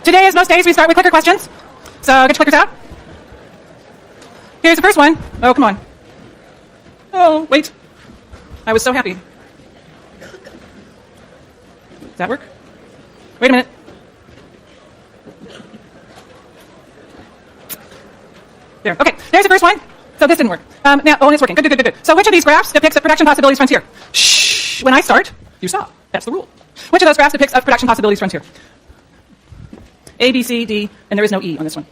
Today, as most days, we start with clicker questions. So get your clickers out. Here's the first one. Oh, come on. Oh, wait. I was so happy. Does that work? Wait a minute. There. Okay, there's the first one. So this didn't work. Now, oh, and it's working. Good. So which of these graphs depicts the production possibilities frontier? Shh. When I start, you stop. That's the rule. Which of those graphs depicts a production possibilities frontier? A, B, C, D, and there is no E on this one.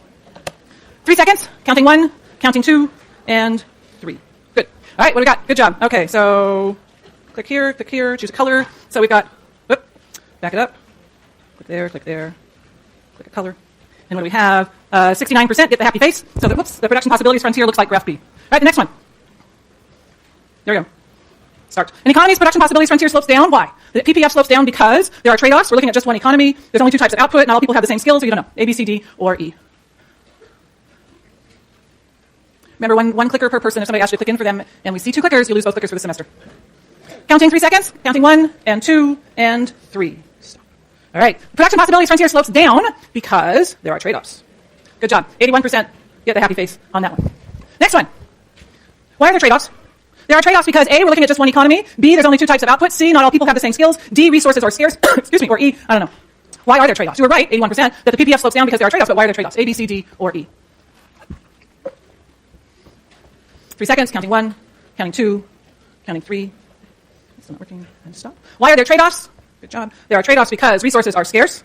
3 seconds. Counting 1, counting 2, and 3. Good. All right, what do we got? Good job. Okay, so click here, choose a color. So we've got, whoop, back it up. Click there, click a color. And what do we have? 69% get the happy face. So the production possibilities frontier looks like graph B. All right, the next one. There we go. Start. An economy's production possibilities frontier slopes down. Why? The PPF slopes down because there are trade-offs. We're looking at just one economy. There's only 2 types of output. Not all people have the same skills, so you don't know. A, B, C, D, or E. Remember, one clicker per person. If somebody asks you to click in for them and we see 2 clickers, you lose both clickers for the semester. Counting 3 seconds. Counting 1, and 2, and 3. Stop. All right. Production possibilities frontier slopes down because there are trade-offs. Good job. 81% get the happy face on that one. Next one. Why are there trade-offs? There are trade-offs because A, we're looking at just one economy. B, there's only 2 types of output. C, not all people have the same skills. D, resources are scarce. Excuse me, or E, I don't know. Why are there trade-offs? You were right, 81%, that the PPF slopes down because there are trade-offs, but why are there trade-offs? A, B, C, D, or E? 3 seconds, counting 1, counting 2, counting 3. Still not working, and stop. Why are there trade-offs? Good job. There are trade-offs because resources are scarce.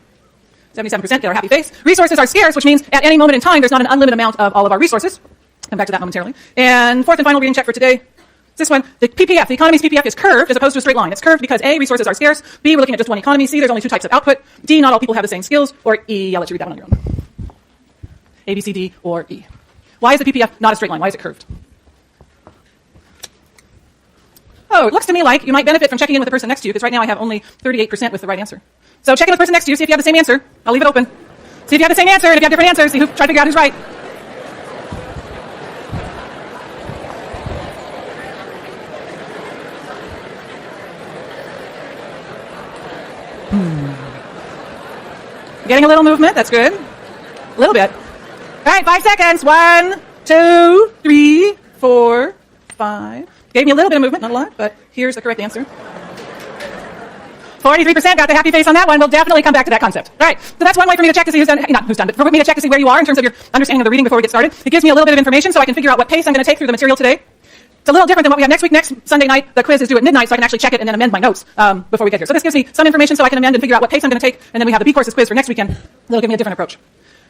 77% get our happy face. Resources are scarce, which means at any moment in time, there's not an unlimited amount of all of our resources. Come back to that momentarily. And fourth and final reading check for today. This one, the PPF, the economy's PPF is curved as opposed to a straight line. It's curved because A, resources are scarce. B, we're looking at just one economy. C, there's only 2 types of output. D, not all people have the same skills. Or E, I'll let you read that one on your own. A, B, C, D, or E. Why is the PPF not a straight line? Why is it curved? Oh, it looks to me like you might benefit from checking in with the person next to you, because right now I have only 38% with the right answer. So check in with the person next to you, see if you have the same answer. I'll leave it open. See if you have the same answer, and if you have different answers, try to figure out who's right. Getting a little movement, that's good. A little bit. All right, 5 seconds. 1, 2, 3, 4, 5. Gave me a little bit of movement, not a lot, but here's the correct answer. 43% got the happy face on that one. We'll definitely come back to that concept. All right, so that's one way for me to check to see who's done, not who's done, but for me to check to see where you are in terms of your understanding of the reading before we get started. It gives me a little bit of information so I can figure out what pace I'm going to take through the material today. It's a little different than what we have next week. Next Sunday night, the quiz is due at midnight, so I can actually check it and then amend my notes before we get here. So this gives me some information so I can amend and figure out what pace I'm going to take, and then we have the B courses quiz for next weekend. That'll give me a different approach.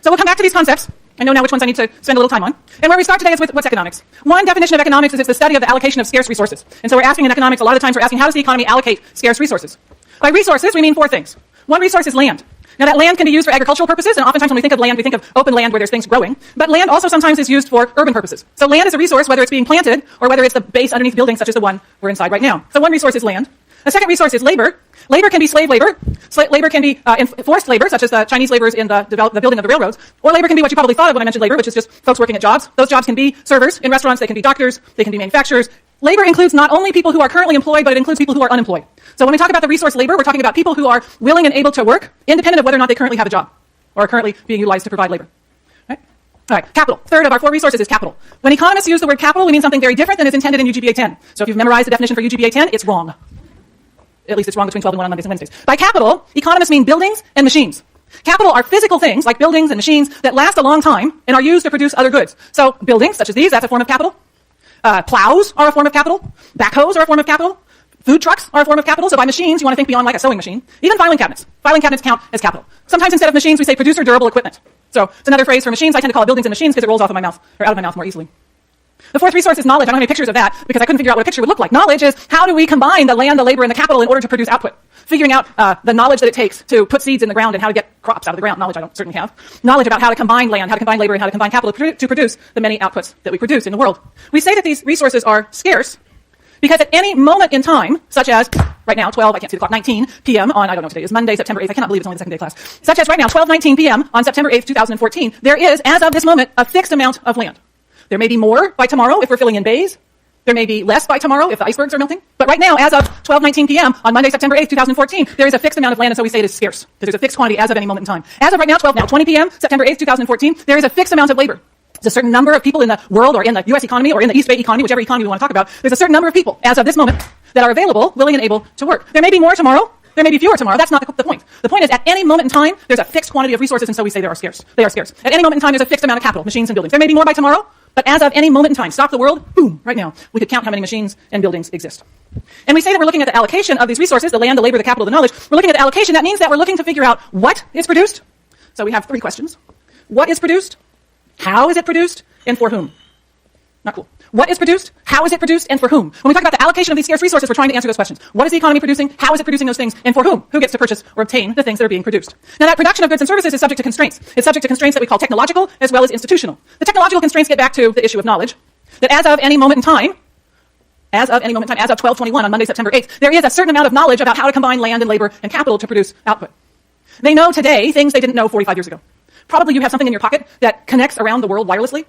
So we'll come back to these concepts. I know now which ones I need to spend a little time on. And where we start today is with what's economics. One definition of economics is it's the study of the allocation of scarce resources. And so we're asking in economics, a lot of times we're asking, how does the economy allocate scarce resources? By resources, we mean 4 things. One resource is land. Now that land can be used for agricultural purposes, and oftentimes when we think of land, we think of open land where there's things growing. But land also sometimes is used for urban purposes. So land is a resource, whether it's being planted or whether it's the base underneath buildings such as the one we're inside right now. So one resource is land. A second resource is labor. Labor can be slave labor. Labor can be forced labor, such as the Chinese laborers in the building of the railroads. Or labor can be what you probably thought of when I mentioned labor, which is just folks working at jobs. Those jobs can be servers in restaurants. They can be doctors. They can be manufacturers. Labor includes not only people who are currently employed, but it includes people who are unemployed. So when we talk about the resource labor, we're talking about people who are willing and able to work, independent of whether or not they currently have a job or are currently being utilized to provide labor. All right, capital. Third of our 4 resources is capital. When economists use the word capital, we mean something very different than is intended in UGPA 10. So if you've memorized the definition for UGPA 10, it's wrong. At least it's wrong between 12 and 1 on Mondays and Wednesdays. By capital, economists mean buildings and machines. Capital are physical things like buildings and machines that last a long time and are used to produce other goods. So buildings, such as these, that's a form of capital. Plows are a form of capital. Backhoes are a form of capital. Food trucks are a form of capital. So by machines, you want to think beyond like a sewing machine. Even filing cabinets. Filing cabinets count as capital. Sometimes instead of machines, we say producer durable equipment. So it's another phrase for machines. I tend to call it buildings and machines because it rolls off of my mouth or out of my mouth more easily. The fourth resource is knowledge. I don't have any pictures of that because I couldn't figure out what a picture would look like. Knowledge is how do we combine the land, the labor, and the capital in order to produce output. Figuring out the knowledge that it takes to put seeds in the ground and how to get crops out of the ground. Knowledge I don't certainly have. Knowledge about how to combine land, how to combine labor, and how to combine capital to produce the many outputs that we produce in the world. We say that these resources are scarce because at any moment in time, such as right now, 12, I can't see the clock, 19 p.m. on, I don't know, today is Monday, September 8th. I cannot believe it's only the second day of class. Such as right now, 12:19 p.m. on September 8th, 2014, there is, as of this moment, a fixed amount of land. There may be more by tomorrow if we're filling in bays. There may be less by tomorrow if the icebergs are melting. But right now, as of 12:19 p.m. on Monday, September 8th, 2014, there is a fixed amount of land, and so we say it is scarce, because there's a fixed quantity as of any moment in time. As of right now, 20 p.m., September 8th, 2014, there is a fixed amount of labor. There's a certain number of people in the world, or in the U.S. economy, or in the East Bay economy, whichever economy we want to talk about. There's a certain number of people, as of this moment, that are available, willing, and able to work. There may be more tomorrow. There may be fewer tomorrow. That's not the point. The point is, at any moment in time, there's a fixed quantity of resources, and so we say they are scarce. They are scarce. At any moment in time, there's a fixed amount of capital, machines and buildings. There may be more by tomorrow, but as of any moment in time, stop the world, boom, right now, we could count how many machines and buildings exist. And we say that we're looking at the allocation of these resources, the land, the labor, the capital, the knowledge. We're looking at the allocation. That means that we're looking to figure out what is produced. So we have 3 questions. What is produced? How is it produced? And for whom? Not cool. What is produced? How is it produced? And for whom? When we talk about the allocation of these scarce resources, we're trying to answer those questions. What is the economy producing? How is it producing those things? And for whom? Who gets to purchase or obtain the things that are being produced? Now, that production of goods and services is subject to constraints. It's subject to constraints that we call technological as well as institutional. The technological constraints get back to the issue of knowledge, that as of any moment in time, as of 12:21 on Monday, September 8th, there is a certain amount of knowledge about how to combine land and labor and capital to produce output. They know today things they didn't know 45 years ago. Probably you have something in your pocket that connects around the world wirelessly.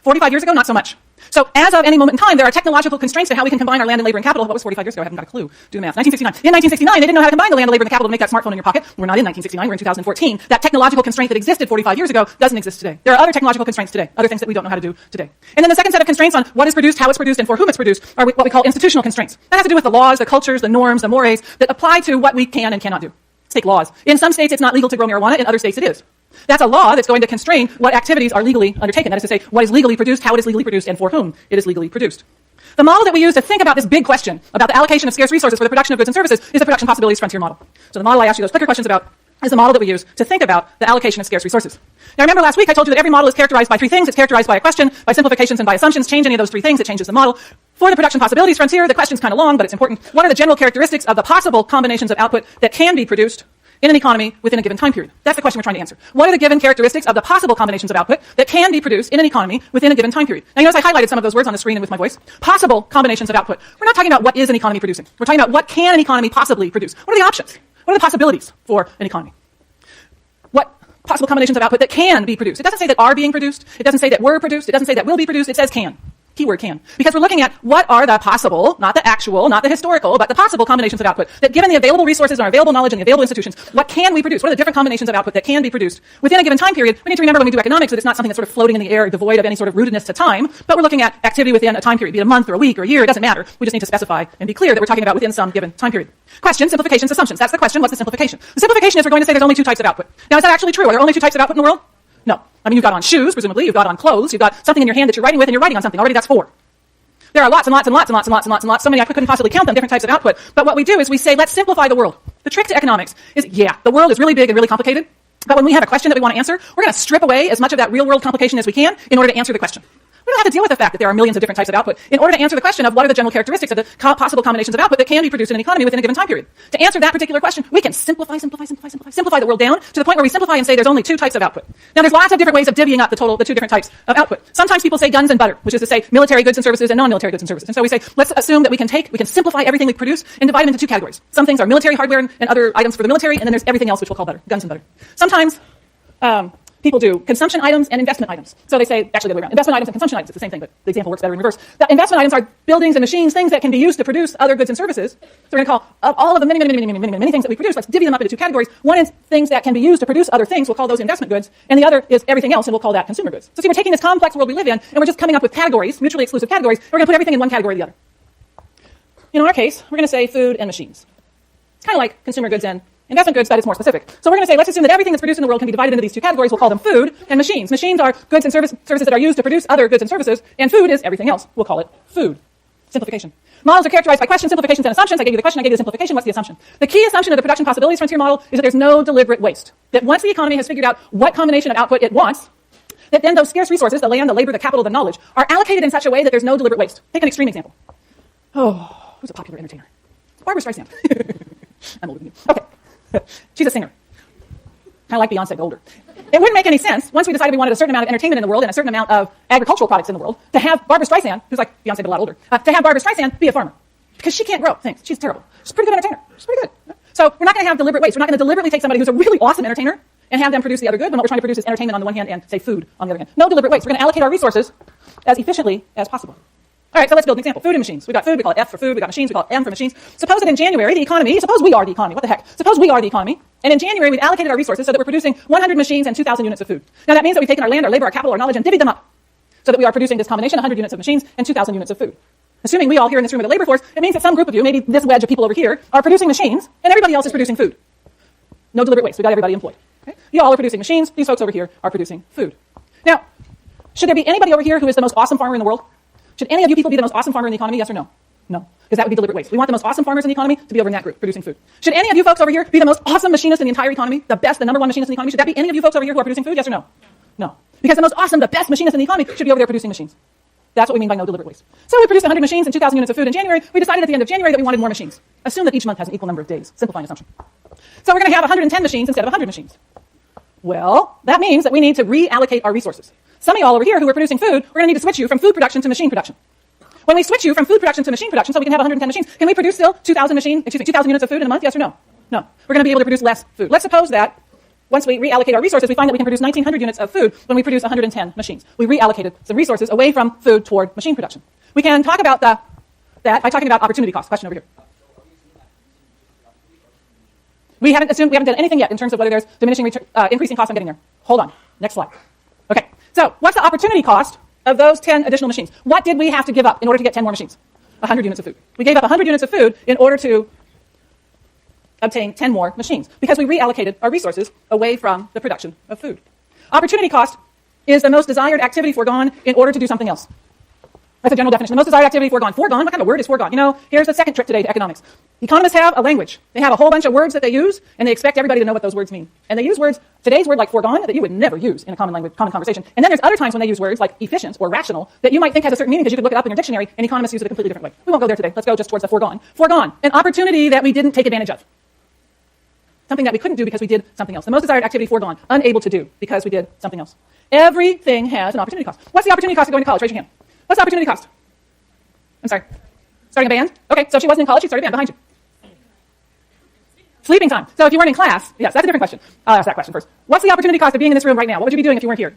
45 years ago, not so much. So as of any moment in time, there are technological constraints to how we can combine our land and labor and capital. What was 45 years ago? I haven't got a clue. Do the math. 1969. In 1969, they didn't know how to combine the land and labor and the capital to make that smartphone in your pocket. We're not in 1969. We're in 2014. That technological constraint that existed 45 years ago doesn't exist today. There are other technological constraints today, other things that we don't know how to do today. And then the second set of constraints on what is produced, how it's produced, and for whom it's produced are what we call institutional constraints. That has to do with the laws, the cultures, the norms, the mores that apply to what we can and cannot do. Let's take laws. In some states, it's not legal to grow marijuana. In other states, it is. That's a law that's going to constrain what activities are legally undertaken. That is to say, what is legally produced, how it is legally produced, and for whom it is legally produced. The model that we use to think about this big question about the allocation of scarce resources for the production of goods and services is the production possibilities frontier model. So the model I asked you those clicker questions about is the model that we use to think about the allocation of scarce resources. Now remember last week I told you that every model is characterized by 3 things. It's characterized by a question, by simplifications, and by assumptions. Change any of those 3 things, it changes the model. For the production possibilities frontier, the question's kind of long, but it's important. What are the general characteristics of the possible combinations of output that can be produced in an economy within a given time period? That's the question we're trying to answer. What are the given characteristics of the possible combinations of output that can be produced in an economy within a given time period? Now, you notice I highlighted some of those words on the screen and with my voice. Possible combinations of output. We're not talking about what is an economy producing. We're talking about what can an economy possibly produce. What are the options? What are the possibilities for an economy? What possible combinations of output that can be produced? It doesn't say that are being produced. It doesn't say that were produced. It doesn't say that will be produced. It says can. Keyword can. Because we're looking at what are the possible, not the actual, not the historical, but the possible combinations of output that given the available resources and our available knowledge and the available institutions, what can we produce? What are the different combinations of output that can be produced within a given time period? We need to remember when we do economics that it's not something that's sort of floating in the air, devoid of any sort of rootedness to time, but we're looking at activity within a time period, be it a month or a week or a year, it doesn't matter. We just need to specify and be clear that we're talking about within some given time period. Question, simplifications, assumptions. That's the question. What's the simplification? The simplification is we're going to say there's only 2 types of output. Now, is that actually true? Are there only 2 types of output in the world? No. I mean, you've got on shoes, presumably. You've got on clothes. You've got something in your hand that you're writing with, and you're writing on something. Already that's 4. There are lots and lots and lots and lots and lots and lots and lots. So many I couldn't possibly count them, different types of output. But what we do is we say, let's simplify the world. The trick to economics is, yeah, the world is really big and really complicated. But when we have a question that we want to answer, we're going to strip away as much of that real world complication as we can in order to answer the question. We don't have to deal with the fact that there are millions of different types of output in order to answer the question of what are the general characteristics of the possible combinations of output that can be produced in an economy within a given time period. To answer that particular question, we can simplify the world down to the point where we simplify and say there's only 2 types of output. Now, there's lots of different ways of divvying up the 2 different types of output. Sometimes people say guns and butter, which is to say military goods and services and non-military goods and services. And so we say, let's assume that we can simplify everything we produce and divide them into 2 categories. Some things are military hardware and other items for the military, and then there's everything else which we'll call butter, guns and butter. Sometimes, people do consumption items and investment items. So they say, actually the other way around, investment items and consumption items. It's the same thing, but the example works better in reverse. The investment items are buildings and machines, things that can be used to produce other goods and services. So we're going to call all of the many things that we produce, let's divvy them up into 2 categories. One is things that can be used to produce other things. We'll call those investment goods. And the other is everything else, and we'll call that consumer goods. So see, we're taking this complex world we live in, and we're just coming up with categories, mutually exclusive categories. We're going to put everything in one category or the other. In our case, we're going to say food and machines. It's kind of like consumer goods and investment goods, but it's more specific. So we're going to say, let's assume that everything that's produced in the world can be divided into these 2 categories. We'll call them food and machines. Machines are goods and services that are used to produce other goods and services, and food is everything else. We'll call it food. Simplification. Models are characterized by questions, simplifications, and assumptions. I gave you the question, I gave you the simplification. What's the assumption? The key assumption of the production possibilities frontier model is that there's no deliberate waste. That once the economy has figured out what combination of output it wants, that then those scarce resources, the land, the labor, the capital, the knowledge, are allocated in such a way that there's no deliberate waste. Take an extreme example. Oh, who's a popular entertainer? Barbra Streisand. I'm older than you. Okay. She's a singer. Kind of like Beyonce, but older. It wouldn't make any sense, once we decided we wanted a certain amount of entertainment in the world and a certain amount of agricultural products in the world, to have Barbra Streisand, who's like Beyonce but a lot older, to have Barbra Streisand be a farmer. Because she can't grow things. She's terrible. She's a pretty good entertainer. She's pretty good. So we're not going to have deliberate waste. We're not going to deliberately take somebody who's a really awesome entertainer and have them produce the other good, when what we're trying to produce is entertainment on the one hand and, say, food on the other hand. No deliberate waste. We're going to allocate our resources as efficiently as possible. All right, so let's build an example. Food and machines. We've got food, we call it F for food. We've got machines, we call it M for machines. Suppose that in January, the economy, suppose we are the economy. What the heck? Suppose we are the economy. And in January, we've allocated our resources so that we're producing 100 machines and 2,000 units of food. Now that means that we've taken our land, our labor, our capital, our knowledge, and divvied them up so that we are producing this combination, 100 units of machines and 2,000 units of food. Assuming we all here in this room are the labor force, it means that some group of you, maybe this wedge of people over here, are producing machines and everybody else is producing food. No deliberate waste. We've got everybody employed. Okay? You all are producing machines. These folks over here are producing food. Now, should there be anybody over here who is the most awesome farmer in the world? Should any of you people be the most awesome farmer in the economy? Yes or no? No. Because that would be deliberate waste. We want the most awesome farmers in the economy to be over in that group, producing food. Should any of you folks over here be the most awesome machinist in the entire economy? The best, the number one machinist in the economy? Should that be any of you folks over here who are producing food? Yes or no? No. Because the most awesome, the best machinist in the economy should be over there producing machines. That's what we mean by no deliberate waste. So we produced 100 machines and 2,000 units of food in January. We decided at the end of January that we wanted more machines. Assume that each month has an equal number of days. Simplifying assumption. So we're going to have 110 machines instead of 100 machines. Well, that means that we need to reallocate our resources. Some of y'all over here who are producing food, we're going to need to switch you from food production to machine production. When we switch you from food production to machine production so we can have 110 machines, can we produce still 2,000 units of food in a month? Yes or no? No. We're going to be able to produce less food. Let's suppose that once we reallocate our resources, we find that we can produce 1,900 units of food when we produce 110 machines. We reallocated some resources away from food toward machine production. We can talk about that by talking about opportunity cost. Question over here. We haven't done anything yet in terms of whether there's increasing cost on getting there. Hold on. Next slide. Okay. So what's the opportunity cost of those 10 additional machines? What did we have to give up in order to get 10 more machines? 100 units of food. We gave up 100 units of food in order to obtain 10 more machines because we reallocated our resources away from the production of food. Opportunity cost is the most desired activity foregone in order to do something else. That's a general definition. The most desired activity foregone. Foregone? What kind of word is foregone? You know, here's the second trick today to economics. Economists have a language. They have a whole bunch of words that they use, and they expect everybody to know what those words mean. And they use words, today's word like foregone, that you would never use in a common language, common conversation. And then there's other times when they use words like efficient or rational that you might think has a certain meaning because you could look it up in your dictionary, and economists use it a completely different way. We won't go there today. Let's go just towards the foregone. Foregone. An opportunity that we didn't take advantage of. Something that we couldn't do because we did something else. The most desired activity foregone. Unable to do because we did something else. Everything has an opportunity cost. What's the opportunity cost of going to college? Raise your hand. What's the opportunity cost? I'm sorry. Starting a band? Okay, so if she wasn't in college, she'd start a band behind you. Sleeping time. So if you weren't in class, yes, that's a different question. I'll ask that question first. What's the opportunity cost of being in this room right now? What would you be doing if you weren't here?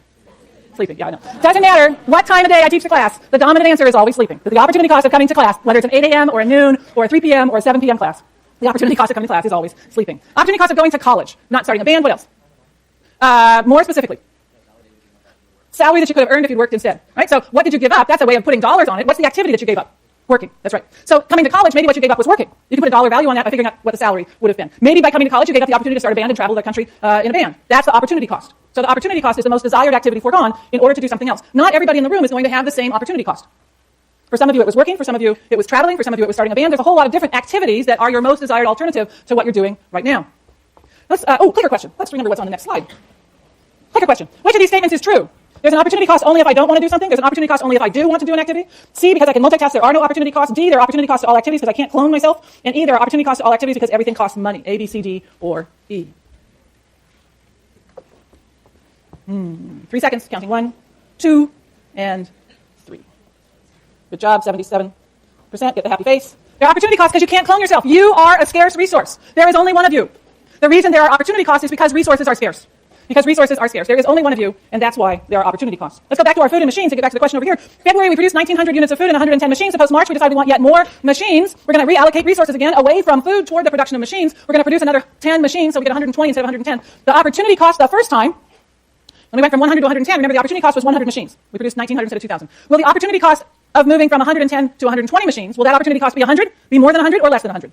Sleeping, yeah, I know. Doesn't matter what time of day I teach the class, the dominant answer is always sleeping. The opportunity cost of coming to class, whether it's an 8 a.m. or a noon or a 3 p.m. or a 7 p.m. class, the opportunity cost of coming to class is always sleeping. Opportunity cost of going to college, not starting a band, what else? More specifically, salary that you could have earned if you'd worked instead, right? So what did you give up? That's a way of putting dollars on it. What's the activity that you gave up? Working. That's right. So coming to college, maybe what you gave up was working. You can put a dollar value on that by figuring out what the salary would have been. Maybe by coming to college, you gave up the opportunity to start a band and travel the country in a band. That's the opportunity cost. So the opportunity cost is the most desired activity foregone in order to do something else. Not everybody in the room is going to have the same opportunity cost. For some of you, it was working. For some of you, it was traveling. For some of you, it was starting a band. There's a whole lot of different activities that are your most desired alternative to what you're doing right now. Clicker question. Let's remember what's on the next slide. Clicker question. Which of these statements is true? There's an opportunity cost only if I don't want to do something. There's an opportunity cost only if I do want to do an activity. C, because I can multitask, there are no opportunity costs. D, there are opportunity costs to all activities because I can't clone myself. And E, there are opportunity costs to all activities because everything costs money. A, B, C, D, or E. 3 seconds, counting 1, 2, and 3. Good job, 77%. Get the happy face. There are opportunity costs because you can't clone yourself. You are a scarce resource. There is only one of you. The reason there are opportunity costs is because resources are scarce. Because resources are scarce. There is only one of you, and that's why there are opportunity costs. Let's go back to our food and machines and get back to the question over here. February, we produced 1,900 units of food and 110 machines. Suppose March, we decide we want yet more machines. We're going to reallocate resources again away from food toward the production of machines. We're going to produce another 10 machines, so we get 120 instead of 110. The opportunity cost the first time, when we went from 100 to 110, remember the opportunity cost was 100 machines. We produced 1,900 instead of 2,000. Will the opportunity cost of moving from 110 to 120 machines, will that opportunity cost be 100, be more than 100, or less than 100?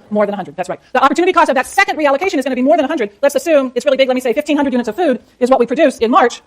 More than 100, that's right. The opportunity cost of that second reallocation is going to be more than 100. Let's assume it's really big. Let me say 1,500 units of food is what we produced in March.